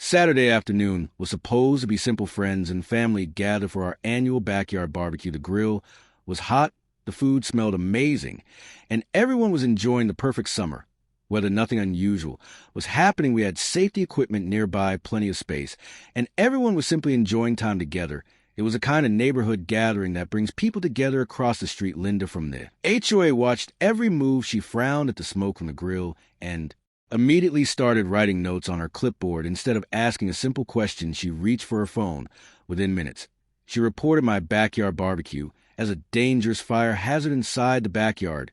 Saturday afternoon was supposed to be simple friends and family gathered for our annual backyard barbecue. The grill was hot, the food smelled amazing, and everyone was enjoying the perfect summer. Whether nothing unusual was happening, we had safety equipment nearby, plenty of space, and everyone was simply enjoying time together. It was a kind of neighborhood gathering that brings people together across the street. Linda from the HOA watched every move. She frowned at the smoke from the grill and immediately started writing notes on her clipboard. Instead of asking a simple question, she reached for her phone. Within minutes, she reported my backyard barbecue as a dangerous fire hazard inside the backyard.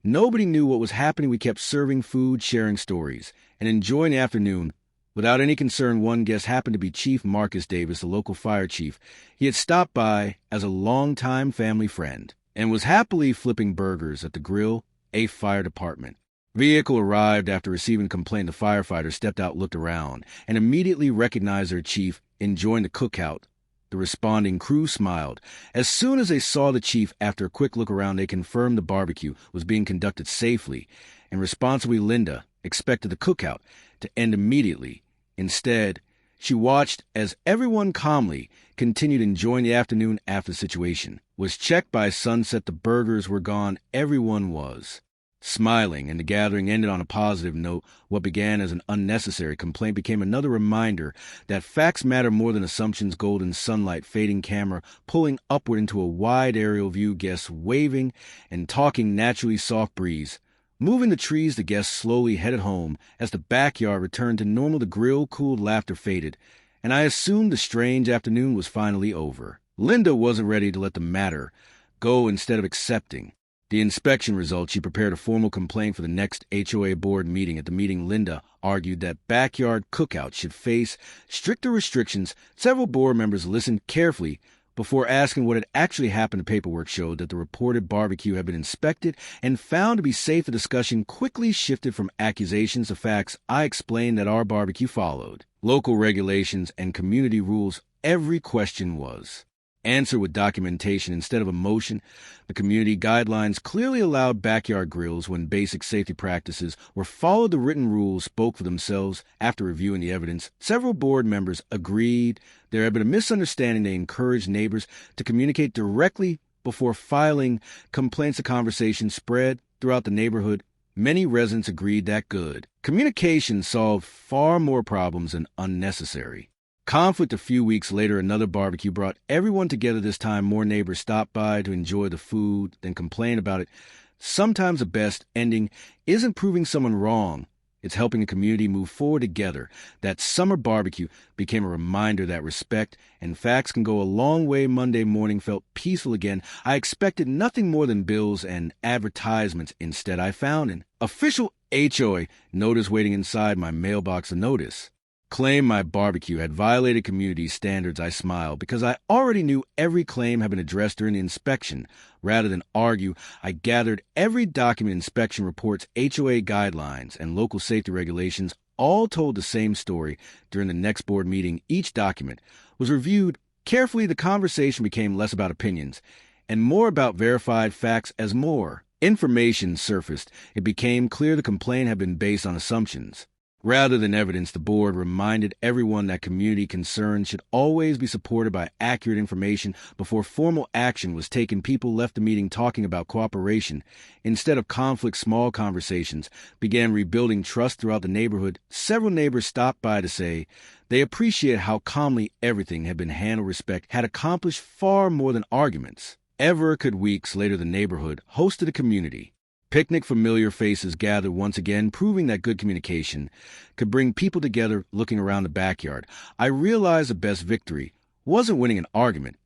Nobody knew what was happening. We kept serving food, sharing stories, and enjoying the afternoon without any concern. One guest happened to be Chief Marcus Davis, the local fire chief. He had stopped by as a longtime family friend and was happily flipping burgers at the grill. A fire department vehicle arrived after receiving a complaint. The firefighter stepped out, looked around, and immediately recognized their chief enjoying the cookout. The responding crew smiled. As soon as they saw the chief, after a quick look around, they confirmed the barbecue was being conducted safely, and responsibly. Linda expected the cookout to end immediately. Instead, she watched as everyone calmly continued enjoying the afternoon. After the situation was checked by sunset, the burgers were gone. Everyone was smiling, and the gathering ended on a positive note. What began as an unnecessary complaint became another reminder that facts matter more than assumptions. Golden sunlight, fading camera, pulling upward into a wide aerial view, guests waving and talking naturally, soft breeze moving the trees. The guests slowly headed home. As the backyard returned to normal, the grill cooled, laughter faded, and I assumed the strange afternoon was finally over. Linda wasn't ready to let the matter go. Instead of accepting the inspection results, she prepared a formal complaint for the next HOA board meeting. At the meeting, Linda argued that backyard cookouts should face stricter restrictions. Several board members listened carefully before asking what had actually happened. The paperwork showed that the reported barbecue had been inspected and found to be safe. The discussion quickly shifted from accusations to facts. I explained that our barbecue followed local regulations and community rules. Every question was answered with documentation instead of emotion. The community guidelines clearly allowed backyard grills when basic safety practices were followed. The written rules spoke for themselves. After reviewing the evidence, several board members agreed there had been a misunderstanding. They encouraged neighbors to communicate directly before filing complaints. The conversation spread throughout the neighborhood. Many residents agreed that good communication solved far more problems than unnecessary conflict. A few weeks later, another barbecue brought everyone together. This time, more neighbors stopped by to enjoy the food, then complain about it. Sometimes the best ending isn't proving someone wrong. It's helping the community move forward together. That summer barbecue became a reminder that respect and facts can go a long way. Monday morning felt peaceful again. I expected nothing more than bills and advertisements. Instead, I found an official HOA notice waiting inside my mailbox. The notice claimed my barbecue had violated community standards. I smiled because I already knew every claim had been addressed during the inspection. Rather than argue, I gathered every document. Inspection reports, HOA guidelines, and local safety regulations all told the same story. During the next board meeting, each document was reviewed carefully. The conversation became less about opinions and more about verified facts. As more information surfaced, it became clear the complaint had been based on assumptions rather than evidence. The board reminded everyone that community concerns should always be supported by accurate information. Before formal action was taken, people left the meeting talking about cooperation instead of conflict. Small conversations began rebuilding trust throughout the neighborhood. Several neighbors stopped by to say they appreciated how calmly everything had been handled. Respect had accomplished far more than arguments ever could. Weeks later, the neighborhood hosted a community picnic. Familiar faces gathered once again, proving that good communication could bring people together. Looking around the backyard, I realized the best victory wasn't winning an argument.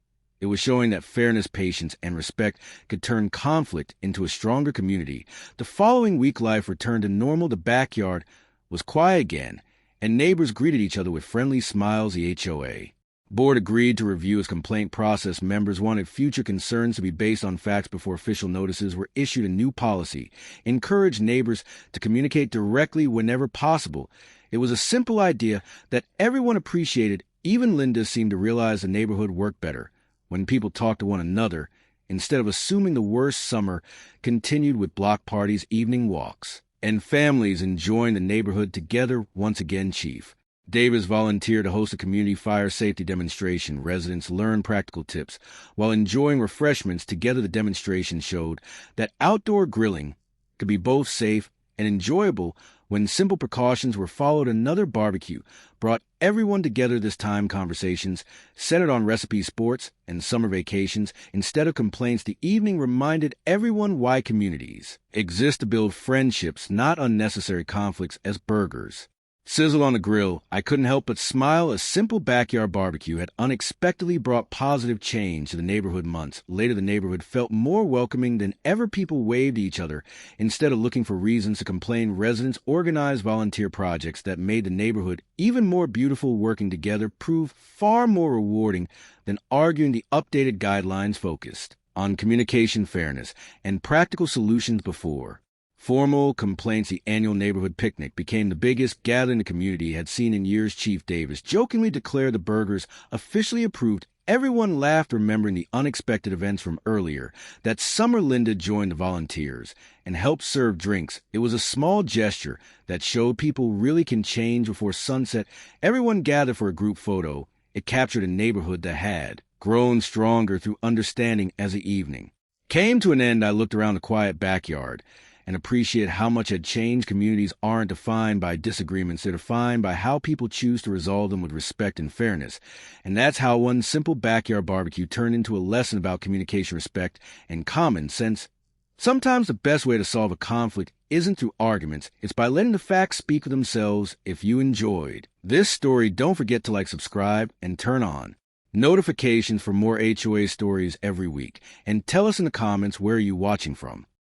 It was showing that fairness, patience, and respect could turn conflict into a stronger community. The following week, life returned to normal. The backyard was quiet again, and neighbors greeted each other with friendly smiles. The HOA board agreed to review its complaint process. Members wanted future concerns to be based on facts before official notices were issued. A new policy encouraged neighbors to communicate directly whenever possible. It was a simple idea that everyone appreciated. Even Linda seemed to realize the neighborhood worked better when people talked to one another instead of assuming the worst. Summer continued with block parties, evening walks, and families enjoying the neighborhood together once again. Chief Davis volunteered to host a community fire safety demonstration. Residents learned practical tips while enjoying refreshments. Together, the demonstration showed that outdoor grilling could be both safe and enjoyable when simple precautions were followed. Another barbecue brought everyone together this time. Conversations centered on recipes, sports, and summer vacations. Instead of complaints, the evening reminded everyone why communities exist: to build friendships, not unnecessary conflicts. As burgers sizzle on the grill, I couldn't help but smile. A simple backyard barbecue had unexpectedly brought positive change to the neighborhood. Months later, the neighborhood felt more welcoming than ever. People waved to each other instead of looking for reasons to complain. Residents organized volunteer projects that made the neighborhood even more beautiful. Working together proved far more rewarding than arguing. The updated guidelines focused on communication, fairness, and practical solutions before formal complaints. The annual neighborhood picnic became the biggest gathering the community had seen in years. Chief Davis jokingly declared the burgers officially approved. Everyone laughed, remembering the unexpected events from earlier that summer. Linda joined the volunteers and helped serve drinks. It was a small gesture that showed people really can change. Before sunset, everyone gathered for a group photo. It captured a neighborhood that had grown stronger through understanding. As the evening came to an end, I looked around the quiet backyard and appreciate how much had changed. Communities aren't defined by disagreements. They're defined by how people choose to resolve them with respect and fairness. And that's how one simple backyard barbecue turned into a lesson about communication, respect, and common sense. Sometimes the best way to solve a conflict isn't through arguments. It's by letting the facts speak for themselves. If you enjoyed this story, don't forget to like, subscribe, and turn on notifications for more HOA stories every week. And tell us in the comments where you're watching from.